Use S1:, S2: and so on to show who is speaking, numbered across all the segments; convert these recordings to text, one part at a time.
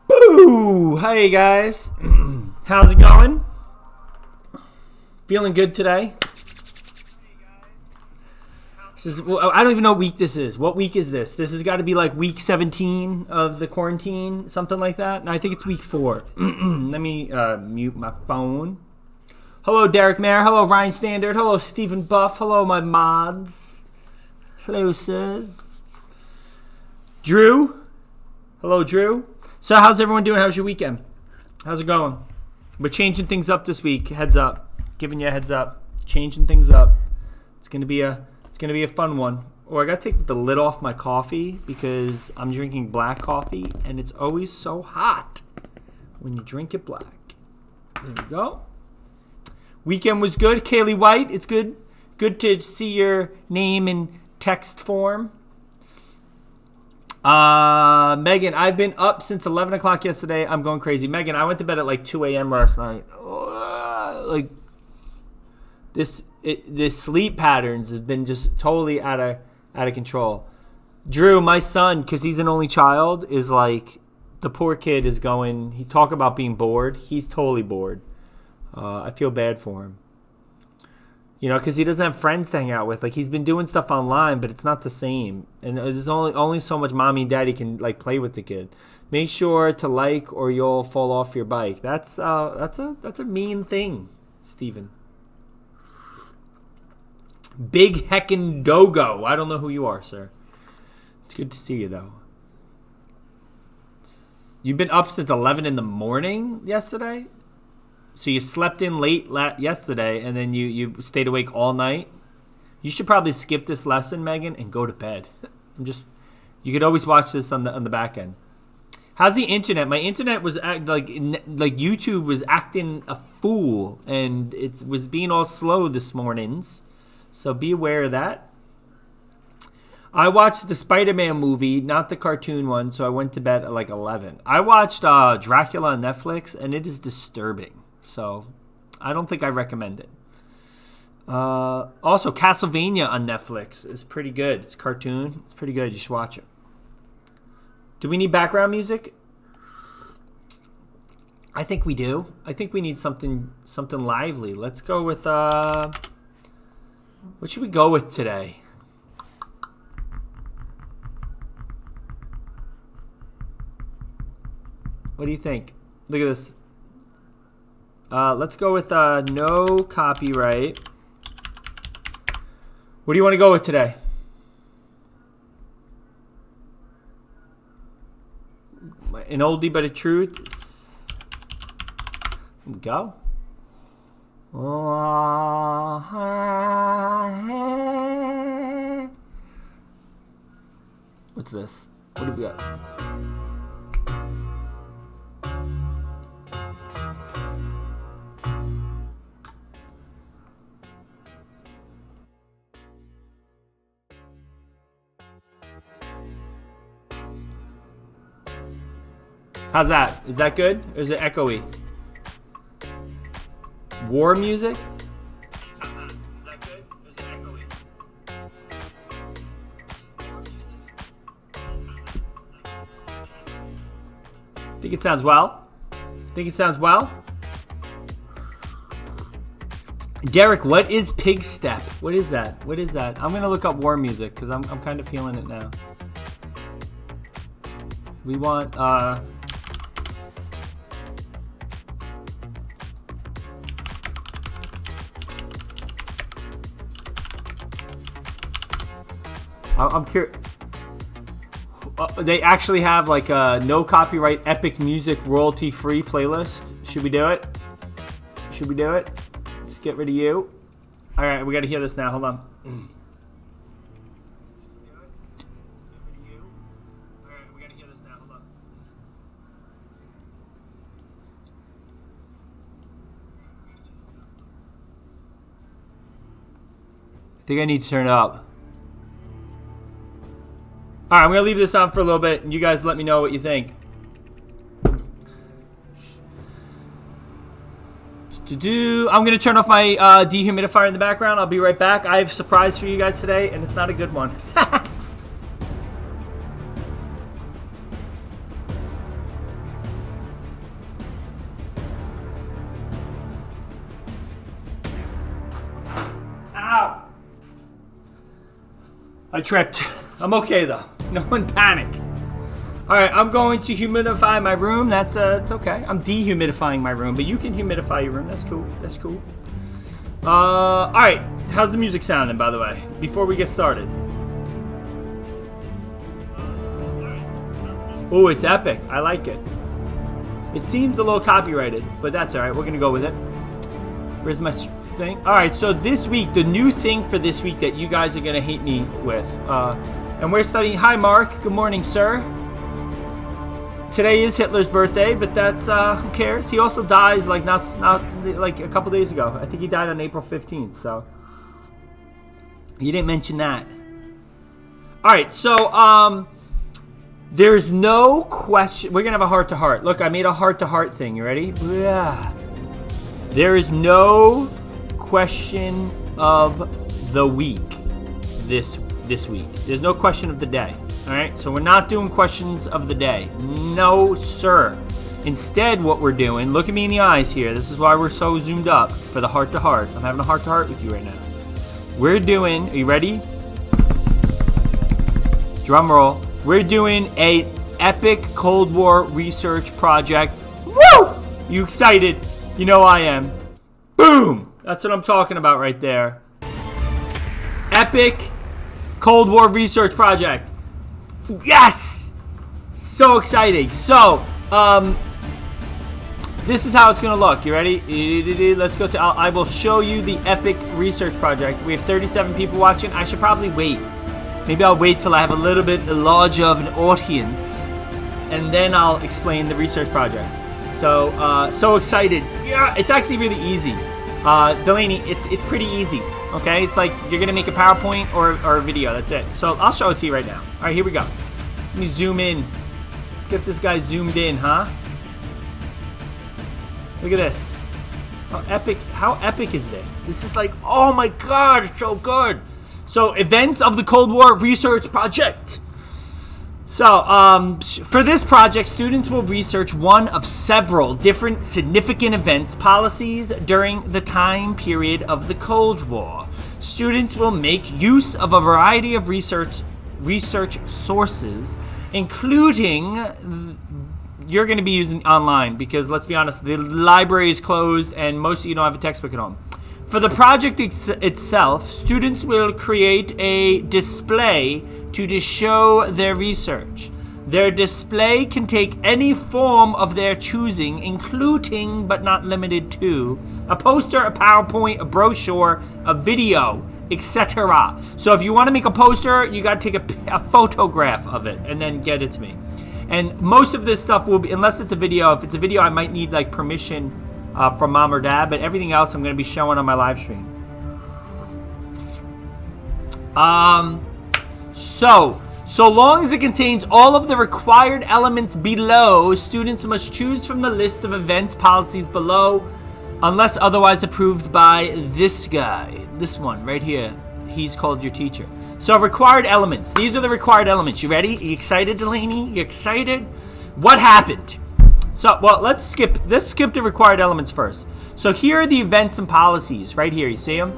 S1: Boo! Hey guys, how's it going? Feeling good today? I don't even know what week this is. What week is this? This has got to be like week 17 of the quarantine, something like that. And I think it's week 4. Let me mute my phone. Hello, Derek Mayer. Hello, Ryan Standard. Hello, Stephen Buff. Hello, my mods. Hello, sirs. Drew. Hello, Drew. So how's everyone doing? How's your weekend? How's it going? We're changing things up this week. Heads up. Giving you a heads up. Changing things up. It's gonna be a fun one. Oh, I gotta take the lid off my coffee because I'm drinking black coffee and it's always so hot when you drink it black. There we go. Weekend was good. Kaylee White, it's good to see your name in text form. Megan, I've been up since 11 o'clock yesterday. I'm going crazy. Megan, I went to bed at like 2 a.m. last night. Like this sleep patterns has been just totally out of control. Drew, my son, because he's an only child, is like, the poor kid is going, he talk about being bored. He's totally bored. I feel bad for him. You know, because he doesn't have friends to hang out with. Like, he's been doing stuff online, but it's not the same. And there's only so much mommy and daddy can, like, play with the kid. Make sure to like or you'll fall off your bike. That's a mean thing, Steven. Big heckin' Dogo. I don't know who you are, sir. It's good to see you, though. You've been up since 11 in the morning yesterday? So you slept in late yesterday, and then you stayed awake all night? You should probably skip this lesson, Megan, and go to bed. You could always watch this on the back end. How's the internet? My internet was like YouTube was acting a fool, and it was being all slow this mornings. So be aware of that. I watched the Spider-Man movie, not the cartoon one, so I went to bed at like 11. I watched Dracula on Netflix, and it is disturbing. So I don't think I recommend it. Also, Castlevania on Netflix is pretty good. It's cartoon. It's pretty good. You should watch it. Do we need background music? I think we do. I think we need something lively. Let's go with... what should we go with today? What do you think? Look at this. Let's go with no copyright. What do you want to go with today? An oldie but a truth. Go. What's this? What do we got? How's that? Is that good? Or is it echoey? War music? How's that? Is that good? Or is it echoey? Think it sounds well? Think it sounds well? Derek, what is pig step? What is that? What is that? I'm going to look up war music because I'm kind of feeling it now. We want... I'm curious. They actually have like a no copyright epic music royalty free playlist. Should we do it? Should we do it? Let's get rid of you. All right, we got to hear this now. Hold on. I think I need to turn it up. All right, I'm going to leave this on for a little bit, and you guys let me know what you think. I'm going to turn off my dehumidifier in the background. I'll be right back. I have a surprise for you guys today, and it's not a good one. I tripped. I'm okay though. No one panic. All right, I'm going to humidify my room. That's it's okay. I'm dehumidifying my room, but you can humidify your room. That's cool. That's cool. All right. How's the music sounding, by the way, before we get started? Oh, it's epic. I like it. It seems a little copyrighted, but that's all right. We're gonna go with it. Where's my thing? All right. So this week, the new thing for this week that you guys are gonna hate me with, and we're studying. Hi, Mark. Good morning, sir. Today is Hitler's birthday, but that's who cares? He also dies like not like a couple days ago. I think he died on April 15th. So you didn't mention that. All right, so there's no question. We're gonna have a heart-to-heart. Look, I made a heart-to-heart thing. You ready? Yeah. There is no question of the week this week. There's no question of the day. All right, so we're not doing questions of the day. No, sir. Instead, what we're doing, look at me in the eyes here. This is why we're so zoomed up for the heart-to-heart. I'm having a heart-to-heart with you right now. We're doing, are you ready? Drum roll. We're doing a epic Cold War research project. Woo! You excited? You know I am. Boom! That's what I'm talking about right there. Epic Cold War research project. Yes! So exciting. So, this is how it's going to look. You ready? Let's go to, I will show you the epic research project. We have 37 people watching. I should probably wait. Maybe I'll wait till I have a little bit larger of an audience, and then I'll explain the research project. So, so excited. Yeah, it's actually really easy. Delaney, it's pretty easy. Okay, it's like you're gonna make a PowerPoint or a video. That's it. So I'll show it to you right now. All right, here we go. Let me zoom in. Let's get this guy zoomed in, huh? Look at this. How epic is this? This is like, oh my God, it's so good. So, events of the Cold War research project. So, for this project, students will research one of several different significant events, policies during the time period of the Cold War. Students will make use of a variety of research sources, including, you're going to be using online because, let's be honest, the library is closed and most of you don't have a textbook at home. For the project itself, students will create a display to show their research. Their display can take any form of their choosing, including but not limited to a poster, a PowerPoint, a brochure, a video, etc. So if you want to make a poster, you got to take a photograph of it and then get it to me. And most of this stuff will be, unless it's a video, if it's a video, I might need like permission from mom or dad, but everything else I'm going to be showing on my live stream. So long as it contains all of the required elements below, students must choose from the list of events policies below, unless otherwise approved by this guy. This one right here. He's called your teacher. So required elements. These are the required elements. You ready? You excited, Delaney? You excited? What happened? So, well, let's skip the required elements first. So here are the events and policies right here. You see them?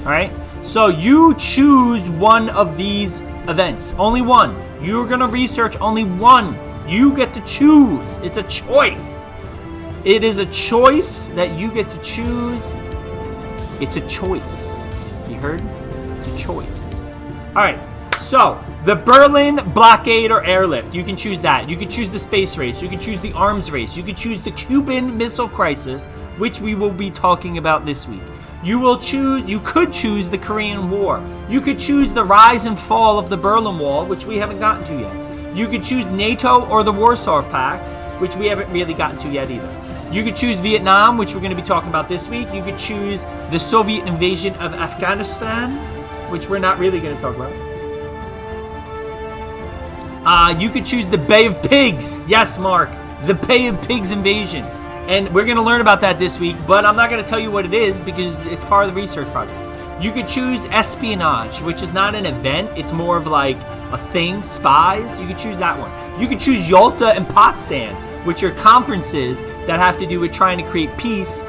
S1: All right. So you choose one of these events. Only one. You're going to research only one. You get to choose. It's a choice. It is a choice that you get to choose. It's a choice. You heard? It's a choice. All right. So, the Berlin blockade or airlift, you can choose that. You can choose the space race. You can choose the arms race. You can choose the Cuban Missile Crisis, which we will be talking about this week. You could choose the Korean War. You could choose the rise and fall of the Berlin Wall, which we haven't gotten to yet. You could choose NATO or the Warsaw Pact, which we haven't really gotten to yet either. You could choose Vietnam, which we're going to be talking about this week. You could choose the Soviet invasion of Afghanistan, which we're not really going to talk about. You could choose the Bay of Pigs. Yes, Mark. The Bay of Pigs invasion. And we're going to learn about that this week, but I'm not going to tell you what it is because it's part of the research project. You could choose espionage, which is not an event. It's more of like a thing, spies. You could choose that one. You could choose Yalta and Potsdam, which are conferences that have to do with trying to create peace.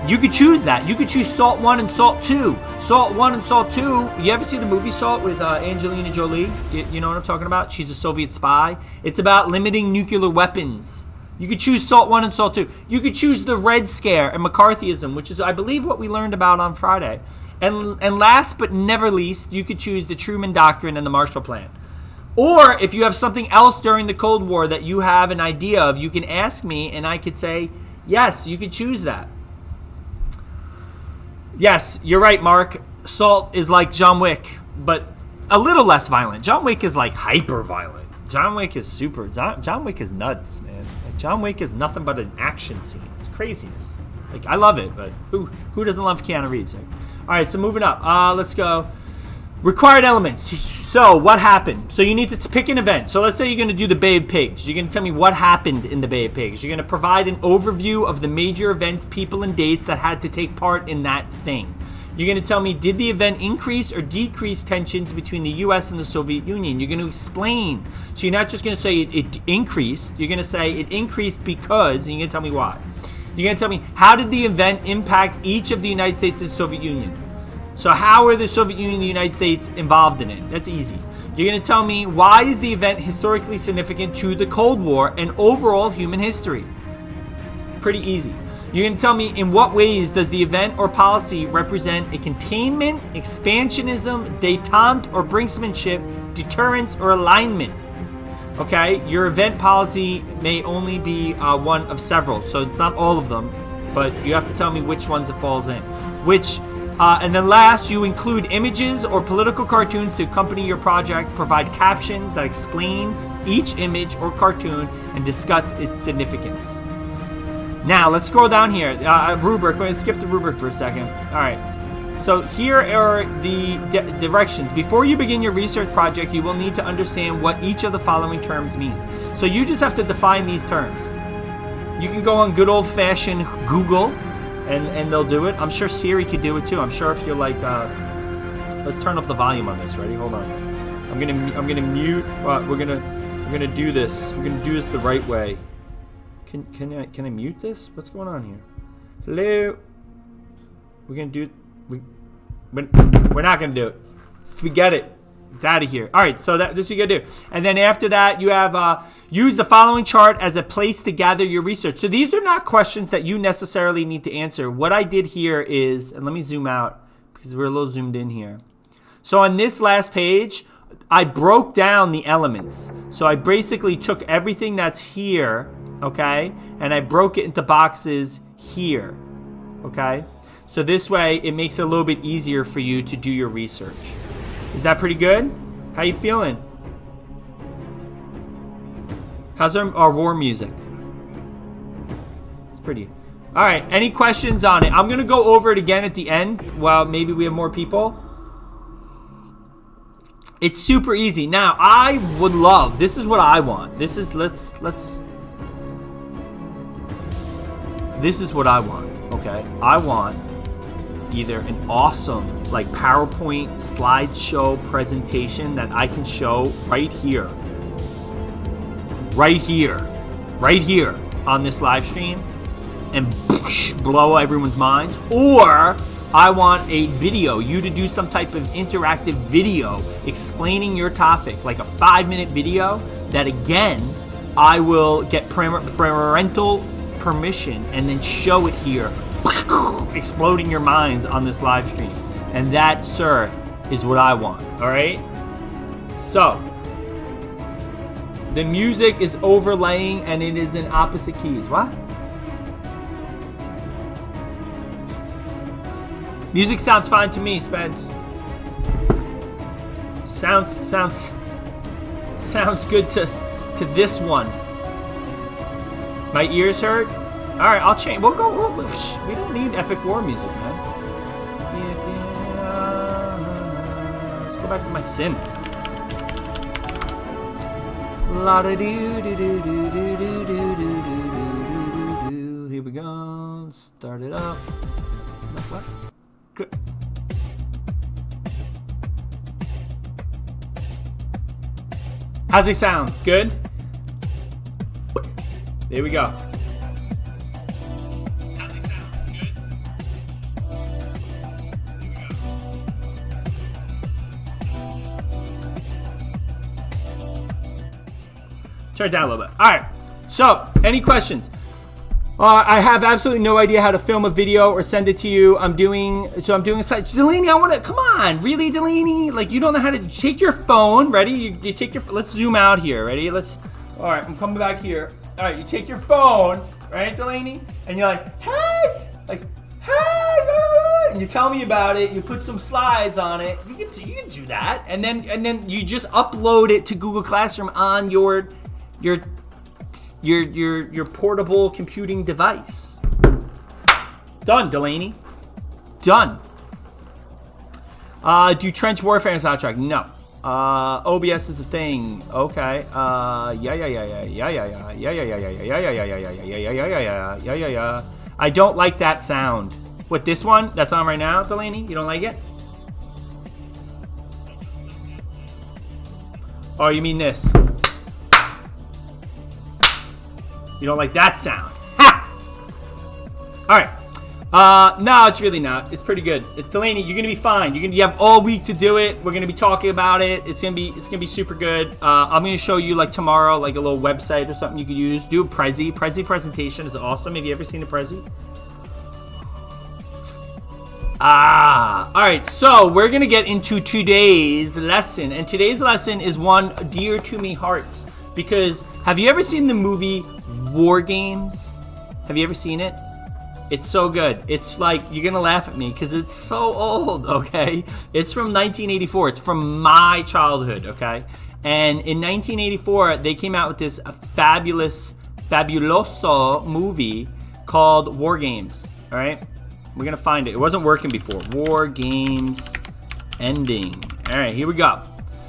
S1: You could choose that. You could choose SALT 1 and SALT 2, Salt 1 and Salt 2. You ever see the movie Salt with Angelina Jolie? You know what I'm talking about? She's a Soviet spy. It's about limiting nuclear weapons. You could choose Salt 1 and Salt 2. You could choose the Red Scare and McCarthyism, which is, I believe, what we learned about on Friday. And last but never least, you could choose the Truman Doctrine and the Marshall Plan. Or if you have something else during the Cold War that you have an idea of, you can ask me and I could say, yes, you could choose that. Yes, you're right, Mark. Salt is like John Wick, but a little less violent. John Wick is like hyper violent. John Wick is super. John Wick is nuts, man. Like, John Wick is nothing but an action scene. It's craziness. Like, I love it, but who doesn't love Keanu Reeves? Right? All right, so moving up. Let's go. Required elements. So what happened? So you need to pick an event. So let's say you're going to do the Bay of Pigs. You're going to tell me what happened in the Bay of Pigs. You're going to provide an overview of the major events, people, and dates that had to take part in that thing. You're going to tell me, did the event increase or decrease tensions between the U.S. and the Soviet Union? You're going to explain. So you're not just going to say it increased. You're going to say it increased because, and you're going to tell me why. You're going to tell me, how did the event impact each of the United States and the Soviet Union? So how are the Soviet Union and the United States involved in it? That's easy. You're going to tell me, why is the event historically significant to the Cold War and overall human history? Pretty easy. You're going to tell me, in what ways does the event or policy represent a containment, expansionism, détente or brinksmanship, deterrence or alignment? Okay, your event policy may only be one of several, so it's not all of them, but you have to tell me which ones it falls in. And then last, you include images or political cartoons to accompany your project, provide captions that explain each image or cartoon, and discuss its significance. Now, let's scroll down here. Rubric, we're going to skip the rubric for a second. All right. So here are the directions. Before you begin your research project, you will need to understand what each of the following terms means. So you just have to define these terms. You can go on good old-fashioned Google, and they'll do it. I'm sure Siri could do it too. I'm sure if you're like, let's turn up the volume on this. Ready? Hold on. I'm gonna mute. We're gonna do this. We're gonna do this the right way. Can I mute this? What's going on here? Hello. We're not gonna do it. Forget it. It's out of here. All right, so this is what you gotta do. And then after that, you have use the following chart as a place to gather your research. So these are not questions that you necessarily need to answer. What I did here is, and let me zoom out because we're a little zoomed in here. So on this last page, I broke down the elements. So I basically took everything that's here, okay, and I broke it into boxes here, okay? So this way, it makes it a little bit easier for you to do your research. Is that pretty good? How you feeling? How's our war music? It's pretty. All right, any questions on it? I'm going to go over it again at the end. Well, maybe we have more people. It's super easy. Now, I would love, this is what I want. This is, this is what I want, okay? I want either an awesome, like, PowerPoint slideshow presentation that I can show right here on this live stream and blow everyone's minds, or I want a video, you to do some type of interactive video explaining your topic, like a 5-minute video that, again, I will get parental permission and then show it here, exploding your minds on this live stream. And that, sir, is what I want. All right? So, the music is overlaying and it is in opposite keys. What? Music sounds fine to me, Spence. Sounds good to this one. My ears hurt? All right, I'll change. We don't need epic war music, man. Let's go back to my synth. Here we go. Start it up. What? Good. How's it sound? Good? There we go. How's it sound? Good? Here we go. Turn it down a little bit. All right. So, any questions? I have absolutely no idea how to film a video or send it to you. I'm doing a site. Delaney, I want to, come on, really, Delaney? Like, you don't know how to, take your phone, ready? You take your, let's zoom out here, ready? All right, I'm coming back here. All right, you take your phone, right, Delaney? And you're like, hey, and you tell me about it. You put some slides on it. You can do that. And then you just upload it to Google Classroom on your portable computing device. Done, Delaney. Done. Do trench warfare and soundtrack? No. OBS is a thing. Okay. Yeah. I don't like that sound. What, this one that's on right now, Delaney? You don't like it? Oh, you mean this? You don't like that sound? Ha! All right. No, it's really not. It's pretty good. Delaney, you're gonna be fine. You have all week to do it. We're gonna be talking about it. It's gonna be super good. I'm gonna show you like tomorrow, like a little website or something you could use. Do a Prezi. Prezi presentation is awesome. Have you ever seen a Prezi? All right. So we're gonna get into today's lesson, and today's lesson is one dear to me hearts because have you ever seen the movie Wargames? Have you ever seen it? It's so good. It's like, you're gonna laugh at me because it's so old, okay? It's from 1984. It's from my childhood, okay? And in 1984, they came out with this fabuloso movie called Wargames, all right? We're gonna find it. It wasn't working before. Wargames ending. All right, here we go.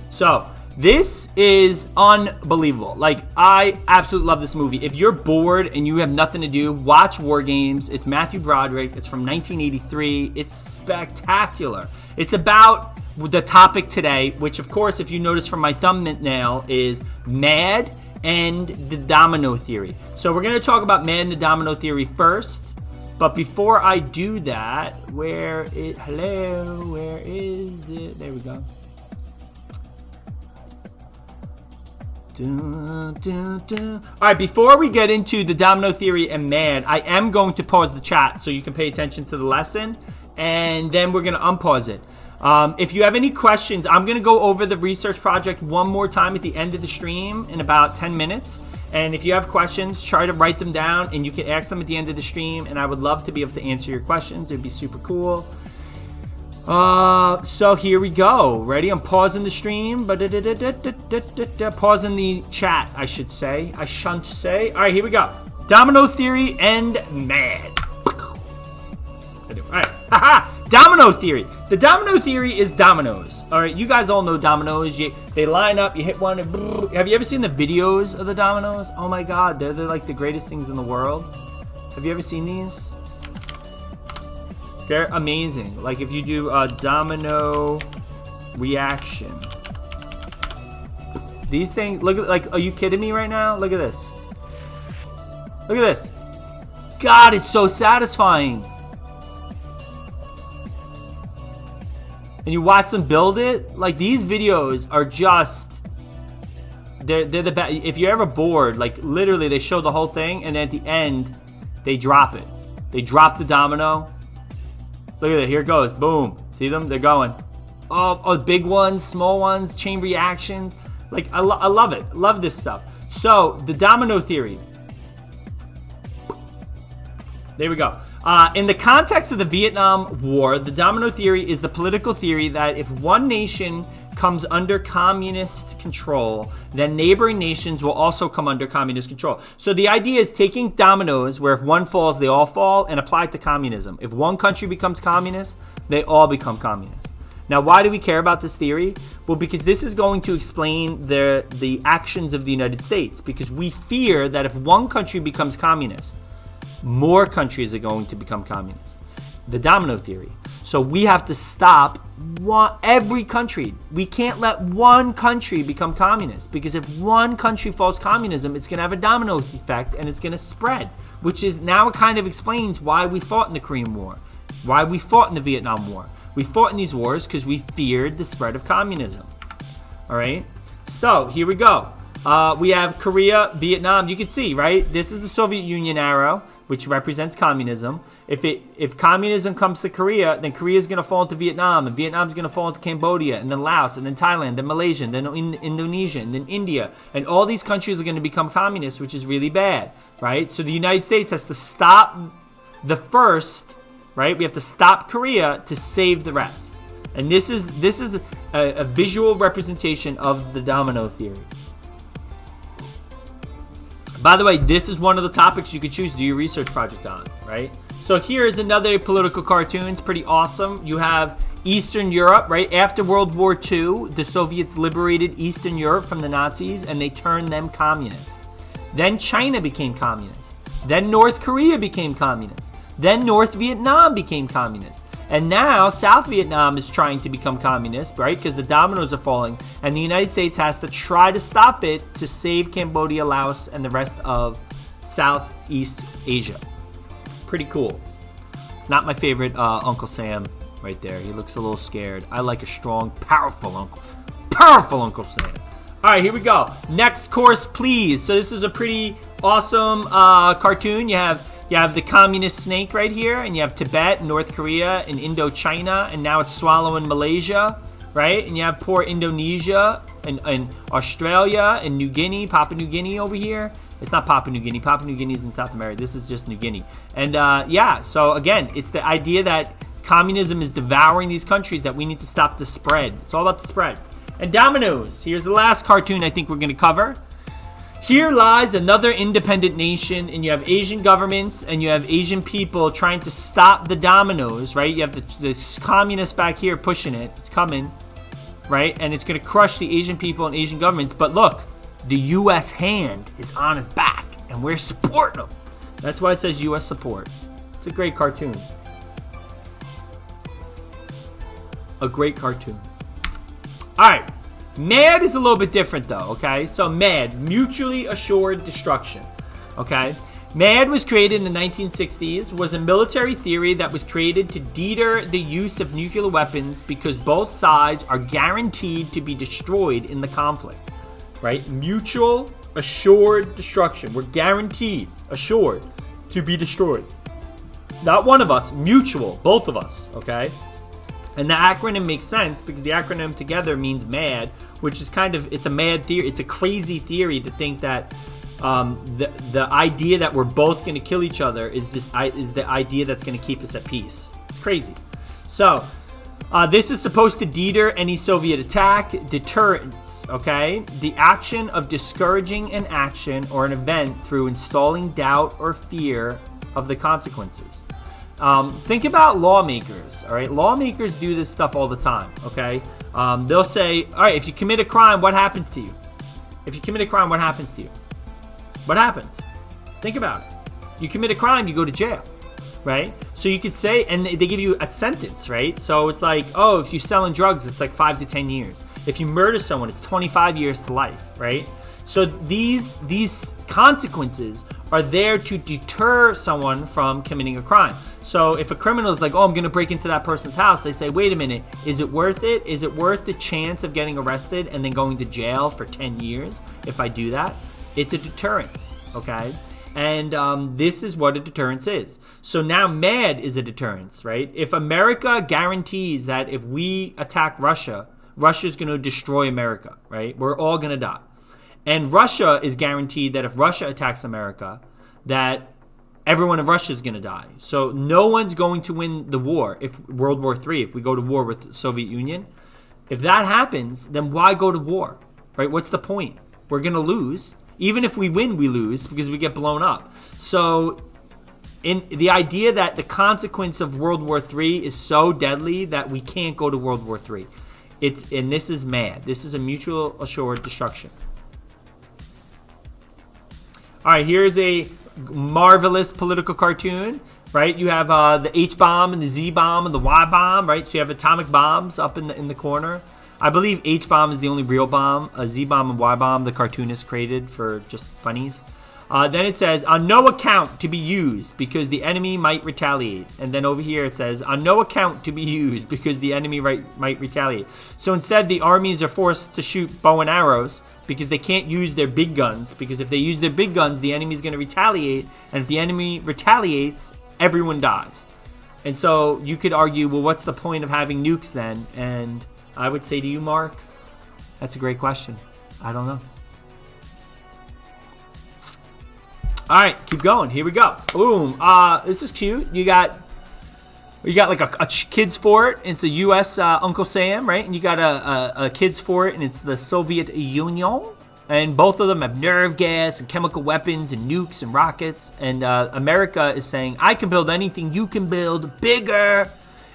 S1: So, this is unbelievable. Like, I absolutely love this movie. If you're bored and you have nothing to do, watch Wargames. It's Matthew Broderick. It's from 1983. It's spectacular. It's about the topic today, which, of course, if you notice from my thumbnail, is MAD and the Domino Theory. So we're going to talk about MAD and the Domino Theory first. But before I do that, where is it? There we go. All right, before we get into the Domino Theory and MAD, I am going to pause the chat so you can pay attention to the lesson, and then we're going to unpause it. If you have any questions, I'm going to go over the research project one more time at the end of the stream in about 10 minutes. And if you have questions, try to write them down, and you can ask them at the end of the stream, and I would love to be able to answer your questions. It would be super cool. So here we go. Ready? I'm pausing the stream. Pausing the chat, I should say. I shan't say. All right, here we go. Domino Theory and MAD. All right. Haha. Domino Theory. The Domino Theory is dominoes. All right, you guys all know dominoes. They line up, you hit one, and brrr. Have you ever seen the videos of the dominoes? Oh my God, they're like the greatest things in the world. Have you ever seen these? They're amazing. Like if you do a domino reaction. These things, look at, like, are you kidding me right now? Look at this. Look at this. God, it's so satisfying. And you watch them build it. Like, these videos are just, they're the best. If you're ever bored, like literally they show the whole thing and then at the end they drop it. They drop the domino. Look at it, here it goes, boom. See them, they're going. Oh, big ones, small ones, chain reactions. Like, I love it, love this stuff. So, the Domino Theory. There we go. In the context of the Vietnam War, the Domino Theory is the political theory that if one nation comes under communist control, then neighboring nations will also come under communist control. So the idea is taking dominoes, where if one falls, they all fall, and apply it to communism. If one country becomes communist, they all become communist. Now, why do we care about this theory? Well, because this is going to explain the actions of the United States, because we fear that if one country becomes communist, more countries are going to become communist. The domino theory. So we have to stop every country. We can't let one country become communist, because if one country falls communism, it's going to have a domino effect and it's going to spread, which is now it kind of explains why we fought in the Korean War, why we fought in the Vietnam War. We fought in these wars because we feared the spread of communism. All right. So here we go. We have Korea, Vietnam. You can see, right? This is the Soviet Union arrow, which represents communism. If communism comes to Korea, then Korea is going to fall into Vietnam, and Vietnam is going to fall into Cambodia, and then Laos, and then Thailand, then Malaysia, and then Indonesia, and then India. And all these countries are going to become communist, which is really bad, right? So the United States has to stop the first, right? We have to stop Korea to save the rest. And this is a visual representation of the domino theory. By the way, this is one of the topics you could choose to do your research project on, right? So here is another political cartoon. It's pretty awesome. You have Eastern Europe, right? After World War II, the Soviets liberated Eastern Europe from the Nazis, and they turned them communist. Then China became communist. Then North Korea became communist. Then North Vietnam became communist. And now South Vietnam is trying to become communist, right? Because the dominoes are falling. And the United States has to try to stop it to save Cambodia, Laos, and the rest of Southeast Asia. Pretty cool. Not my favorite Uncle Sam right there. He looks a little scared. I like a strong, powerful Uncle Sam. All right, here we go. Next course, please. So this is a pretty awesome cartoon. You have the communist snake right here, and you have Tibet, North Korea, and Indochina, and now it's swallowing Malaysia, right? And you have poor Indonesia, and Australia, and New Guinea, Papua New Guinea over here. It's not Papua New Guinea. Papua New Guinea is in South America. This is just New Guinea. And yeah, so again, it's the idea that communism is devouring these countries, that we need to stop the spread. It's all about the spread. And dominoes. Here's the last cartoon I think we're going to cover. Here lies another independent nation, and you have Asian governments and you have Asian people trying to stop the dominoes, right? You have the communists back here pushing it. It's coming, right? And it's going to crush the Asian people and Asian governments. But look, the U.S. hand is on his back, and we're supporting them. That's why it says U.S. support. It's a great cartoon. A great cartoon. All right. MAD is a little bit different though, okay? So MAD, mutually assured destruction, okay? MAD was created in the 1960s, was a military theory that was created to deter the use of nuclear weapons because both sides are guaranteed to be destroyed in the conflict, right? Mutual assured destruction. We're guaranteed, assured, to be destroyed. Not one of us, mutual, both of us, okay? And the acronym makes sense because the acronym together means MAD, which is it's a mad theory. It's a crazy theory to think that the idea that we're both going to kill each other is the idea that's going to keep us at peace. It's crazy. So this is supposed to deter any Soviet attack, deterrence, okay? The action of discouraging an action or an event through installing doubt or fear of the consequences. Think about lawmakers, all right? Lawmakers do this stuff all the time, okay? They'll say, all right, if you commit a crime, what happens to you? If you commit a crime, what happens to you? What happens? Think about it. You commit a crime, you go to jail, right? So you could say, and they give you a sentence, right? So it's like, oh, if you're selling drugs, it's like 5 to 10 years. If you murder someone, it's 25 years to life, right? So these consequences are there to deter someone from committing a crime. So if a criminal is like, oh, I'm going to break into that person's house, they say, wait a minute, is it worth it? Is it worth the chance of getting arrested and then going to jail for 10 years if I do that? It's a deterrence, okay? And this is what a deterrence is. So now MAD is a deterrence, right? If America guarantees that if we attack Russia, Russia's going to destroy America, right? We're all going to die. And Russia is guaranteed that if Russia attacks America, that everyone in Russia is going to die. So no one's going to win the war if World War III, if we go to war with the Soviet Union. If that happens, then why go to war, right? What's the point? We're going to lose. Even if we win, we lose because we get blown up. So in the idea that the consequence of World War III is so deadly that we can't go to World War III. And this is MAD. This is a mutual assured destruction. All right, here's a marvelous political cartoon, right? You have the H-bomb and the Z-bomb and the Y-bomb, right? So you have atomic bombs up in the corner. I believe H-bomb is the only real bomb. A Z-bomb and Y-bomb, the cartoonist created for just funnies. Then it says, on no account to be used because the enemy might retaliate. And then over here it says, on no account to be used because the enemy might retaliate. So instead, the armies are forced to shoot bow and arrows because they can't use their big guns. Because if they use their big guns, the enemy's going to retaliate. And if the enemy retaliates, everyone dies. And so you could argue, well, what's the point of having nukes then? And I would say to you, Mark, that's a great question. I don't know. All right, keep going. Here we go. Boom. This is cute. You got like a kids fort. It's a U.S. Uncle Sam, right? And you got a kids fort, and it's the Soviet Union. And both of them have nerve gas and chemical weapons and nukes and rockets. And America is saying, I can build anything you can build bigger.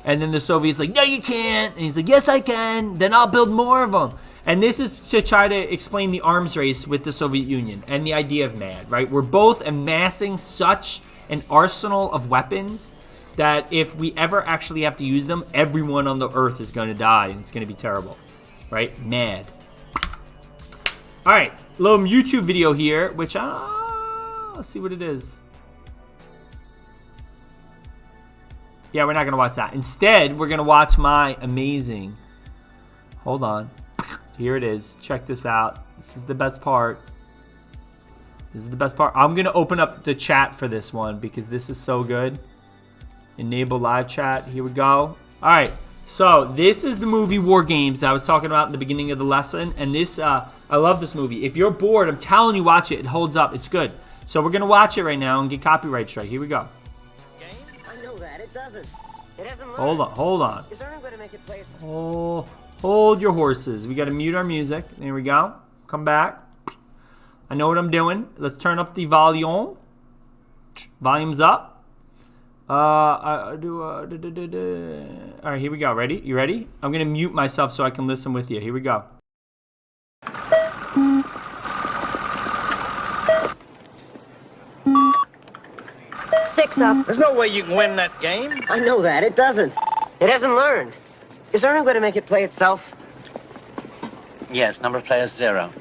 S1: And then the Soviets like, no, you can't. And he's like, yes, I can. Then I'll build more of them. And this is to try to explain the arms race with the Soviet Union and the idea of MAD, right? We're both amassing such an arsenal of weapons that if we ever actually have to use them, everyone on the earth is going to die, and it's going to be terrible, right? MAD. All right, little YouTube video here, which, let's see what it is. Yeah, we're not going to watch that. Instead, we're going to watch my amazing, hold on. Here it is. Check this out. This is the best part. This is the best part. I'm going to open up the chat for this one because this is so good. Enable live chat. Here we go. All right. So this is the movie Wargames that I was talking about in the beginning of the lesson. And this, I love this movie. If you're bored, I'm telling you, watch it. It holds up. It's good. So we're going to watch it right now and get copyright strike. Here we go.
S2: I know that. It doesn't. It hasn't learned.
S1: Hold on. Hold on.
S2: Is there any way to make it play?
S1: Oh. Hold your horses. We got to mute our music. There we go. Come back. I know what I'm doing. Let's turn up the volume. Volume's up. All right, here we go. Ready? You ready? I'm going to mute myself so I can listen with you. Here we go.
S2: Six up.
S3: There's no way you can win that game.
S2: I know that. It doesn't. It hasn't learned. Is there any way to make it play itself?
S3: Yes, number of players 0.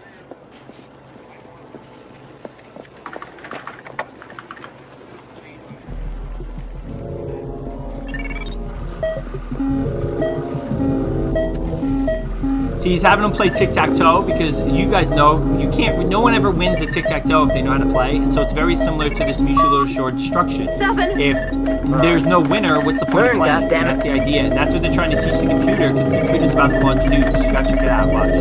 S1: See, he's having them play tic-tac-toe because you guys know you can't. No one ever wins a tic-tac-toe if they know how to play, and so it's very similar to this mutual assured destruction.
S2: 7.
S1: If there's no winner, what's the point of playing? And that's the idea, and that's what they're trying to teach the computer because the computer's about to launch nukes. You gotta check it out. Watch.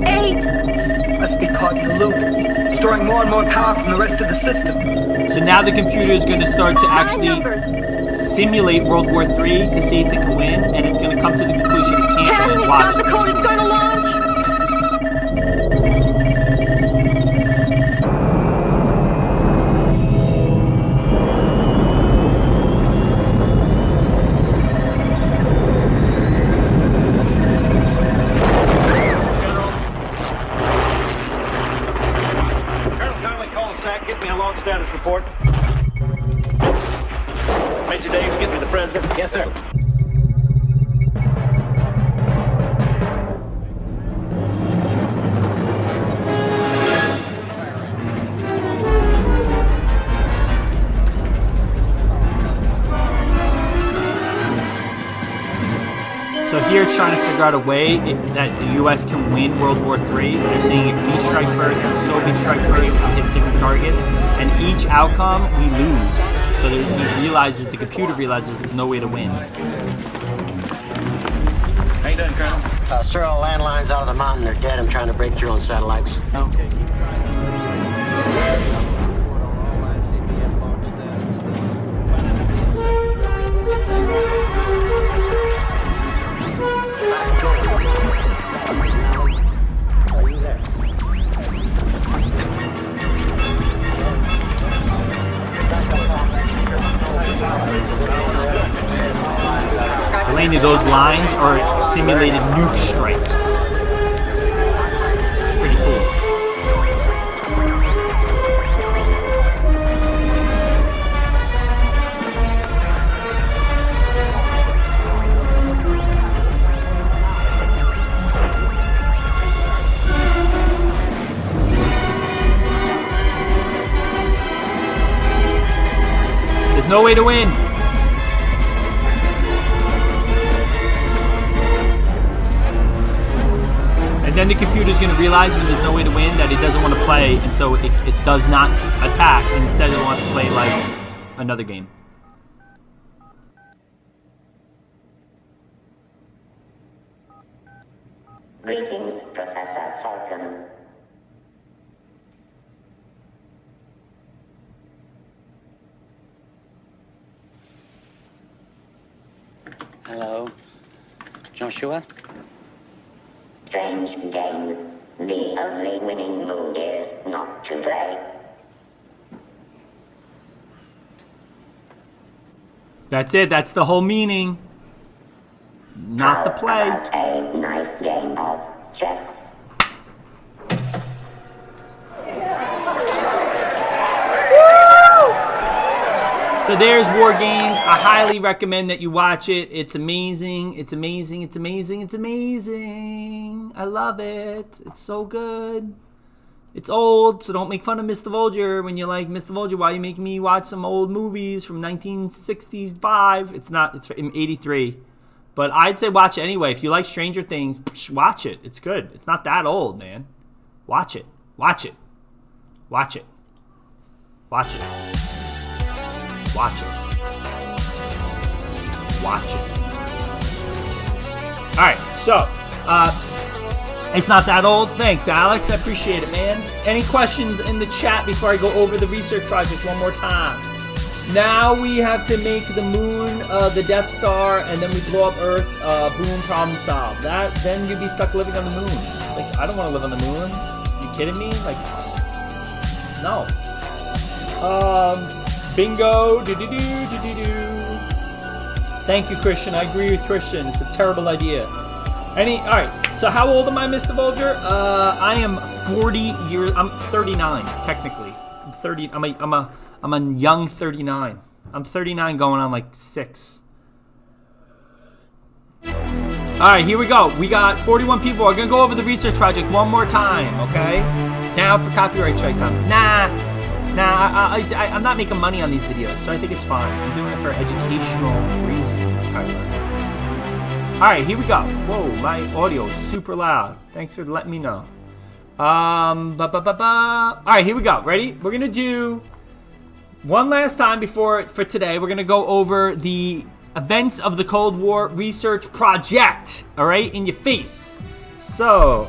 S2: 8.
S4: Must be caught in the loop, storing more and more power from the rest of the system.
S1: So now the computer is going to start to actually simulate World War III to see if it can win, and it's going to come to the conclusion it can't win.
S2: It's
S1: Watch.
S2: not the code. It's going to launch.
S3: Colonel, kindly call the SAC. Get me a launch status report. Major Dave, get me the president. Yes, sir.
S1: So here it's trying to figure out a way that the U.S. can win World War III. They're saying if we strike first, if the Soviets strike first, we hit different targets, and each outcome we lose. So that he realizes, the computer realizes there's no way to win.
S3: How you doing, Colonel?
S5: Sir, all landlines out of the mountain. They're dead. I'm trying to break through on satellites.
S3: Okay.
S1: Delaney, those lines are simulated nuke strikes. Pretty cool. There's no way to win. And then the computer's going to realize when there's no way to win that it doesn't want to play, and so it does not attack, and instead it wants to play like another game.
S6: Greetings, Professor Falcon.
S5: Hello, Joshua.
S6: Strange game. The only winning move is not to play.
S1: That's it. That's the whole meaning. Not the play.
S6: How about a nice game of chess?
S1: So there's Wargames. I highly recommend that you watch it. It's amazing. It's amazing. It's amazing. It's amazing. I love it. It's so good. It's old, so don't make fun of Mr. Volger when you're like, Mr. Volger, why are you making me watch some old movies from 1965? It's not. It's from 83. But I'd say watch it anyway. If you like Stranger Things, watch it. It's good. It's not that old, man. Watch it. Watch it. Watch it. Watch it. Watch it. Watch it. Alright, so, it's not that old. Thanks, Alex. I appreciate it, man. Any questions in the chat before I go over the research project one more time? Now we have to make the moon the Death Star, and then we blow up Earth. Boom, problem solved. Then you'd be stuck living on the moon. Like, I don't want to live on the moon. You kidding me? Like, no. Bingo. Thank you, Christian. I agree with Christian. It's a terrible idea. Alright, so how old am I, Mr. Volger? I am 40 years. I'm 39, technically. I'm 30. I'm a young 39. I'm 39 going on like 6. Alright, here we go. We got 41 people. We're going to go over the research project one more time, okay? Now for copyright strike time. I'm not making money on these videos, so I think it's fine. I'm doing it for educational reasons, Tyler. Alright, here we go. Whoa, my audio is super loud. Thanks for letting me know. Alright, here we go. Ready? We're going to do one last time for today. We're going to go over the events of the Cold War research project. Alright, in your face. So,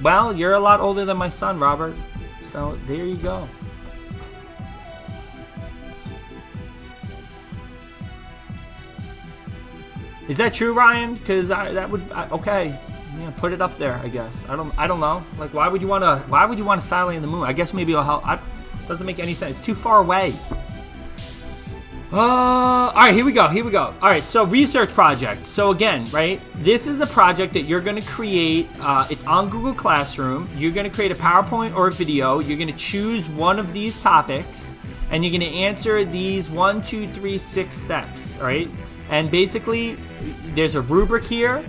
S1: well, you're a lot older than my son, Robert. So, there you go. Is that true, Ryan? Because okay. Yeah, put it up there, I guess. I don't know. Like, why would you want to silent the moon? I guess maybe it'll help. Doesn't make any sense. It's too far away. All right, here we go. All right, so research project. So again, right, this is a project that you're going to create. It's on Google Classroom. You're going to create a PowerPoint or a video. You're going to choose one of these topics, and you're going to answer these 1, 2, 3, 6 steps. All right, and basically, there's a rubric here.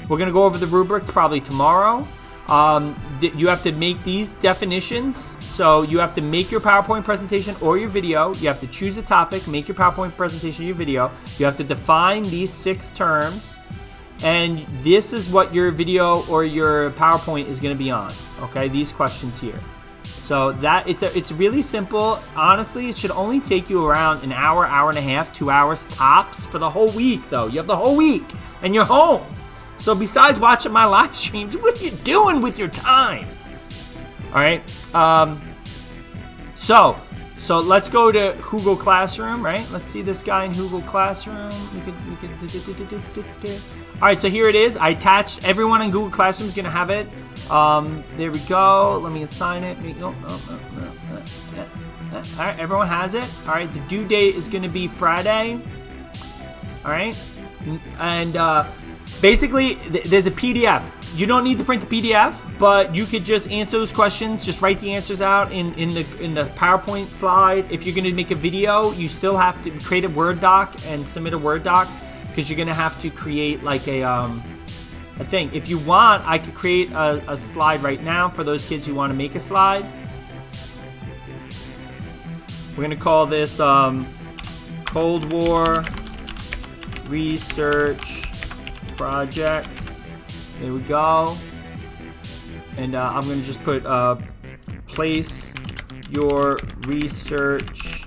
S1: We're going to go over the rubric probably tomorrow. You have to make these definitions. So you have to make your PowerPoint presentation or your video. You have to choose a topic, make your PowerPoint presentation or your video. You have to define these 6 terms. And this is what your video or your PowerPoint is going to be on. Okay, these questions here. So that it's really simple. Honestly, it should only take you around an hour, hour and a half, 2 hours tops for the whole week, though. You have the whole week and you're home. So besides watching my live streams, what are you doing with your time? All right. So let's go to Google Classroom, right? Let's see this guy in Google Classroom. All right, so here it is. I attached. Everyone in Google Classroom is going to have it. There we go. Let me assign it. All right, everyone has it. All right, the due date is going to be Friday. All right, and basically, there's a PDF. You don't need to print the PDF, but you could just answer those questions. Just write the answers out in the PowerPoint slide. If you're going to make a video, you still have to create a Word doc and submit a Word doc because you're going to have to create like a thing. If you want, I could create a slide right now for those kids who want to make a slide. We're gonna call this Cold War Research Project. There we go. And I'm gonna just put place your research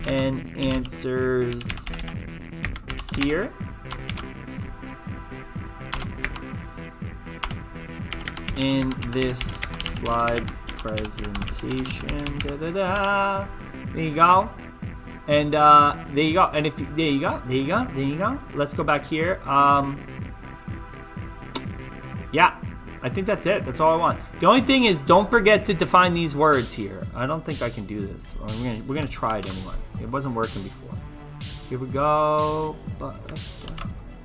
S1: and answers here. In this slide presentation. There you go. And there you go. And if there you go. Let's go back here. Yeah, I think that's it. That's all I want. The only thing is, don't forget to define these words here. I don't think I can do this. We're gonna try it anyway. It wasn't working before. Here we go.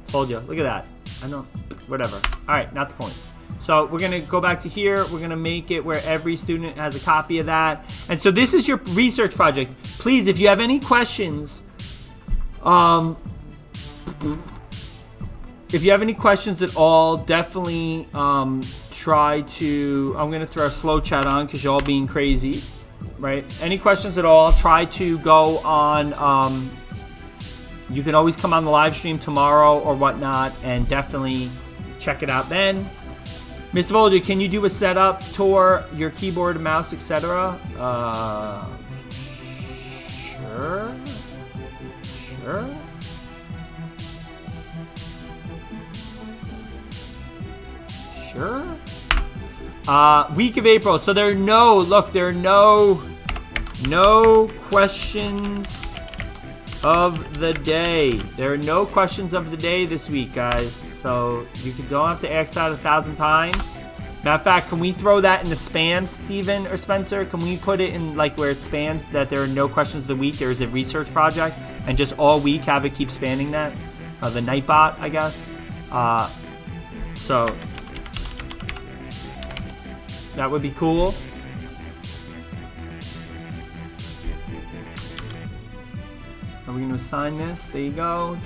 S1: Told you. Look at that. I know. Whatever. All right, not the point. So we're gonna go back to here. We're gonna make it where every student has a copy of that. And so this is your research project. Please, if you have any questions, if you have any questions at all, definitely try to. I'm gonna throw a slow chat on because you're all being crazy, right? Any questions at all? Try to go on. You can always come on the live stream tomorrow or whatnot, and definitely check it out then. Mr. Volger, can you do a setup tour, your keyboard, mouse, etc.? Sure. Week of April. So there are no questions of the day. There are no questions of the day this week, guys. So you don't have to ask that 1,000 times. Matter of fact, can we throw that in the spam, Steven or Spencer? Can we put it in like where it spans that there are no questions of the week? There is a research project, and just all week have it keep spanning that. The Nightbot, I guess. So that would be cool. Are we going to assign this? There you go.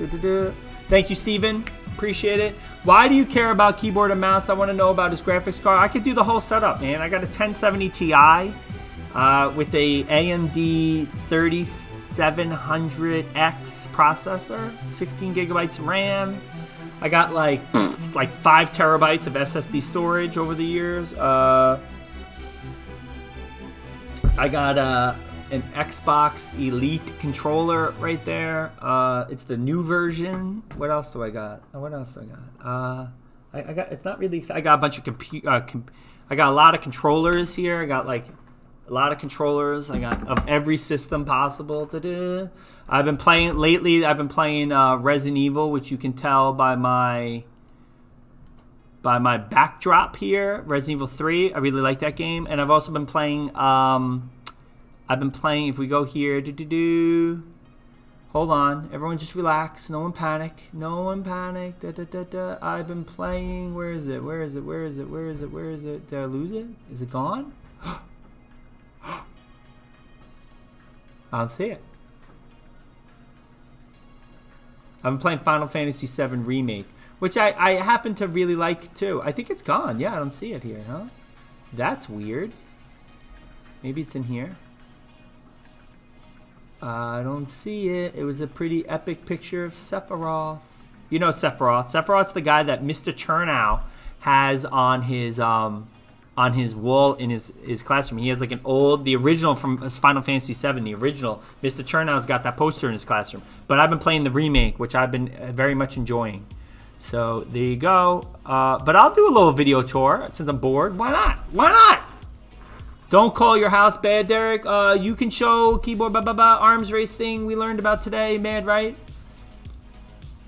S1: Thank you, Steven. Appreciate it. Why do you care about keyboard and mouse? I want to know about his graphics card. I could do the whole setup, man. I got a 1070 Ti with a AMD 3700X processor, 16 gigabytes of RAM. I got like 5 terabytes of SSD storage over the years. I got an Xbox Elite controller right there. It's the new version. What else do I got? I got. It's not really. I got a bunch of I got a lot of controllers here. I got like a lot of controllers. I got of every system possible. I've been playing lately. I've been playing Resident Evil, which you can tell by my backdrop here. Resident Evil 3. I really like that game, and I've also been playing. If we go here, hold on, everyone just relax, no one panic. I've been playing, where is it? Did I lose it? Is it gone? I don't see it. I've been playing Final Fantasy VII Remake, which I happen to really like too. I think it's gone. Yeah, I don't see it here, huh? That's weird. Maybe it's in here. I don't see it. It was a pretty epic picture of Sephiroth. You know Sephiroth. Sephiroth's the guy that Mr. Chernow has on his wall in his classroom. He has like the original from Final Fantasy VII, the original. Mr. Chernow's got that poster in his classroom. But I've been playing the remake, which I've been very much enjoying. So there you go. But I'll do a little video tour since I'm bored. Why not? Don't call your house bad, Derek. You can show keyboard arms race thing we learned about today, mad, right?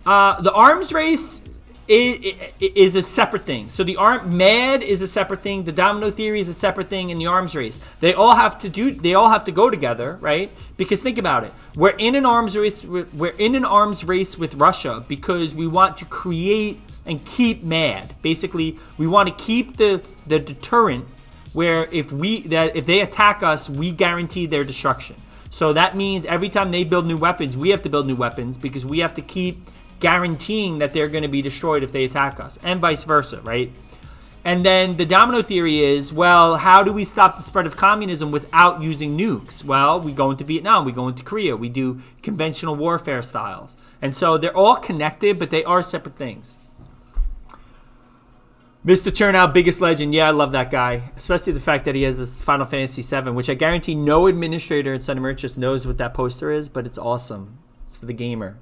S1: The arms race is a separate thing. So the mad is a separate thing. The domino theory is a separate thing, and the arms race. They all have to go together, right? Because think about it. We're in an arms race with Russia because we want to create and keep mad. Basically, we want to keep the deterrent where if they attack us, we guarantee their destruction. So that means every time they build new weapons, we have to build new weapons because we have to keep guaranteeing that they're going to be destroyed if they attack us, and vice versa, right? And then the domino theory is, well, how do we stop the spread of communism without using nukes? Well, we go into Vietnam, we go into Korea, we do conventional warfare styles. And so they're all connected, but they are separate things. Mr. Turnout, biggest legend. Yeah, I love that guy. Especially the fact that he has this Final Fantasy VII, which I guarantee no administrator in Center Merchants knows what that poster is, but it's awesome. It's for the gamer.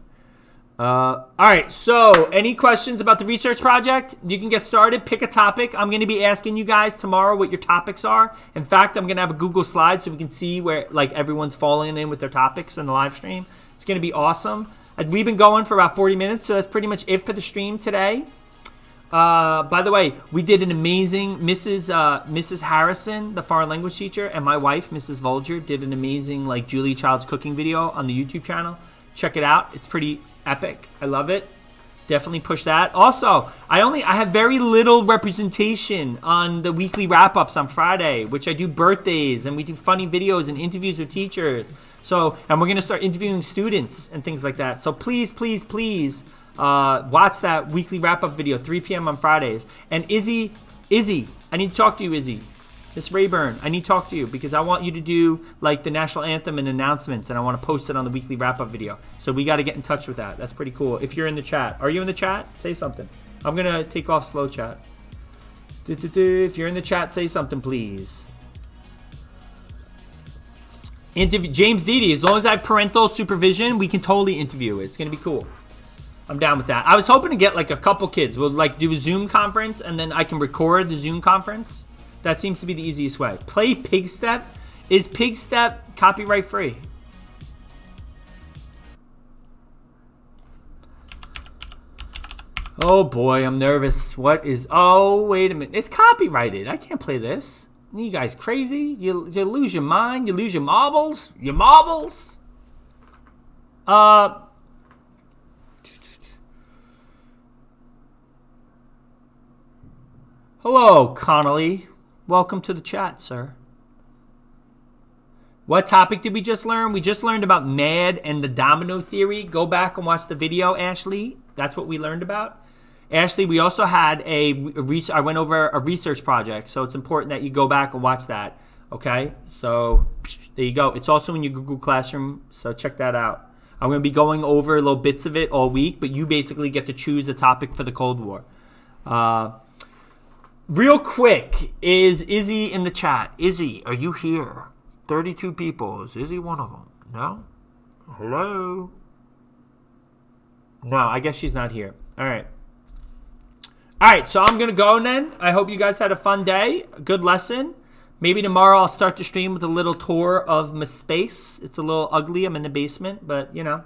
S1: All right, so any questions about the research project? You can get started. Pick a topic. I'm going to be asking you guys tomorrow what your topics are. In fact, I'm going to have a Google slide so we can see where like everyone's falling in with their topics in the live stream. It's going to be awesome. We've been going for about 40 minutes, so that's pretty much it for the stream today. By the way, we did an amazing Mrs. Harrison, the foreign language teacher, and my wife, Mrs. Vulger, did an amazing like Julia Child's cooking video on the YouTube channel. Check it out. It's pretty epic. I love it. Definitely push that. Also, I have very little representation on the weekly wrap-ups on Friday, which I do birthdays and we do funny videos and interviews with teachers. So, and we're going to start interviewing students and things like that. So please, please, please watch that weekly wrap-up video, 3 p.m. on Fridays. And Izzy, I need to talk to you, Izzy. Miss Rayburn, I need to talk to you because I want you to do like the national anthem and announcements, and I want to post it on the weekly wrap-up video. So we got to get in touch with that. That's pretty cool. If you're in the chat. Are you in the chat? Say something. I'm going to take off slow chat. If you're in the chat, say something, please. Interview James Didi. As long as I have parental supervision, we can totally interview. It's going to be cool. I'm down with that. I was hoping to get like a couple kids. We'll like do a Zoom conference, and then I can record the Zoom conference. That seems to be the easiest way. Play Pigstep. Is Pigstep copyright free? Oh boy, I'm nervous. What is... Oh, wait a minute. It's copyrighted. I can't play this. You guys crazy? You lose your mind? You lose your marbles? Your marbles? Hello, Connolly. Welcome to the chat, sir. What topic did we just learn? We just learned about MAD and the domino theory. Go back and watch the video, Ashley. That's what we learned about. Ashley, we also had I went over a research project, so it's important that you go back and watch that. Okay? So, there you go. It's also in your Google Classroom, so check that out. I'm going to be going over little bits of it all week, but you basically get to choose a topic for the Cold War. Real quick, is Izzy in the chat? Izzy, are you here? 32 people. Is Izzy one of them? No? Hello? No, I guess she's not here. All right. All right, so I'm going to go then. I hope you guys had a fun day. A good lesson. Maybe tomorrow I'll start the stream with a little tour of my space. It's a little ugly. I'm in the basement, but, you know,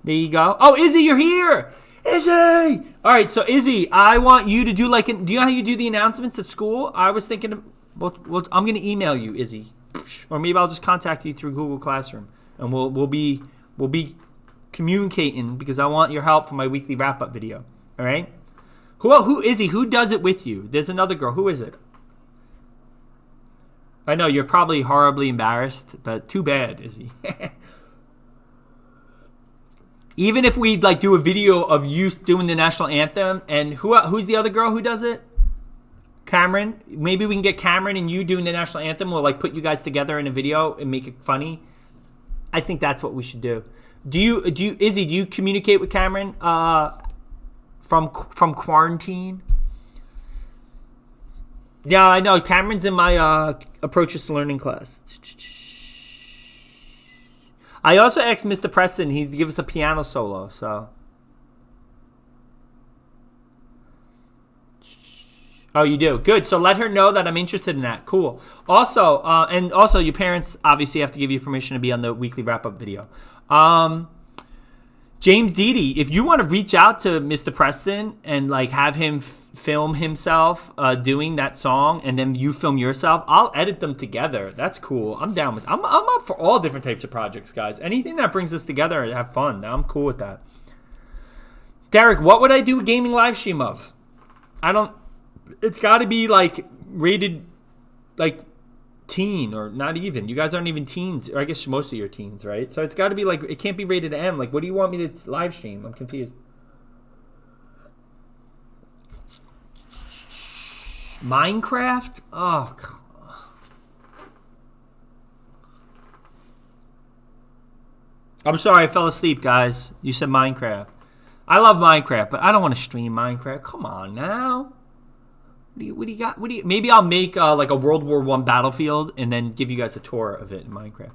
S1: there you go. Oh, Izzy, you're here. Izzy! All right, so Izzy, I want you to do do you know how you do the announcements at school? I was thinking, I'm going to email you, Izzy. Or maybe I'll just contact you through Google Classroom. And we'll be communicating because I want your help for my weekly wrap-up video. All right? Who Izzy, who does it with you? There's another girl. Who is it? I know, you're probably horribly embarrassed, but too bad, Izzy. Even if we like do a video of you doing the national anthem, and who's the other girl who does it? Cameron. Maybe we can get Cameron and you doing the national anthem. We'll like put you guys together in a video and make it funny. I think that's what we should do. Izzy? Do you communicate with Cameron from quarantine? Yeah, I know. Cameron's in my approaches to learning class. I also asked Mr. Preston. He's to give us a piano solo. So. Oh, you do? Good. So let her know that I'm interested in that. Cool. Also, and also your parents obviously have to give you permission to be on the weekly wrap-up video. James Didi, if you want to reach out to Mr. Preston and like have him film himself doing that song, and then you film yourself, I'll edit them together. That's cool. I'm down with. I'm up for all different types of projects, guys. Anything that brings us together and have fun. I'm cool with that. Derek, what would I do a gaming live stream of? It's got to be like rated like teen or not even. You guys aren't even teens. Or I guess most of you are teens, right? So it's got to be like, it can't be rated M. Like, what do you want me to live stream? I'm confused. Minecraft? Oh, I'm sorry, I fell asleep, guys. You said Minecraft. I love Minecraft, but I don't want to stream Minecraft. Come on now. What do you got? Maybe I'll make like a World War I battlefield and then give you guys a tour of it in Minecraft.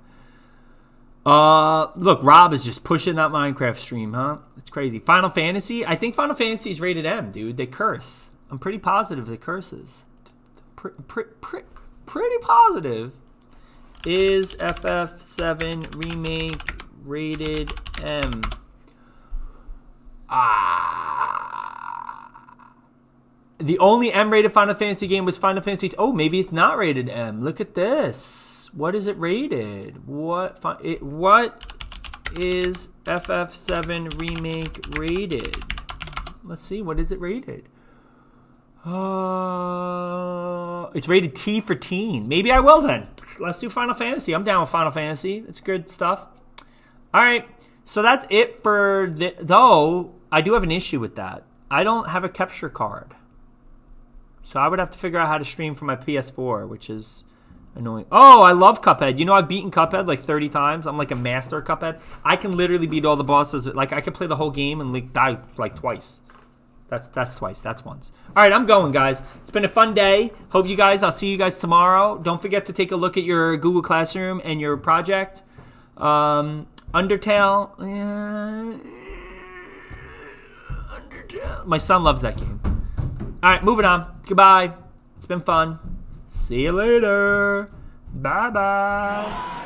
S1: Look, Rob is just pushing that Minecraft stream, huh? It's crazy. Final Fantasy? I think Final Fantasy is rated M, dude. They curse. I'm pretty positive it curses. Pretty positive. Is FF7 Remake rated M? The only M-rated Final Fantasy game was Final Fantasy. Oh, maybe it's not rated M. Look at this. What is it rated? What is FF7 Remake rated? Let's see. What is it rated? It's rated T for teen. Maybe I will then. Let's do Final Fantasy. I'm down with Final Fantasy. It's good stuff. All right. So that's it for the... Though, I do have an issue with that. I don't have a capture card. So I would have to figure out how to stream from my PS4, which is annoying. Oh, I love Cuphead. You know, I've beaten Cuphead like 30 times. I'm like a master at Cuphead. I can literally beat all the bosses. Like, I could play the whole game and like die like twice. That's twice. That's once. All right, I'm going, guys. It's been a fun day. Hope you guys, I'll see you guys tomorrow. Don't forget to take a look at your Google Classroom and your project. Undertale. Undertale. My son loves that game. All right, moving on. Goodbye. It's been fun. See you later. Bye-bye.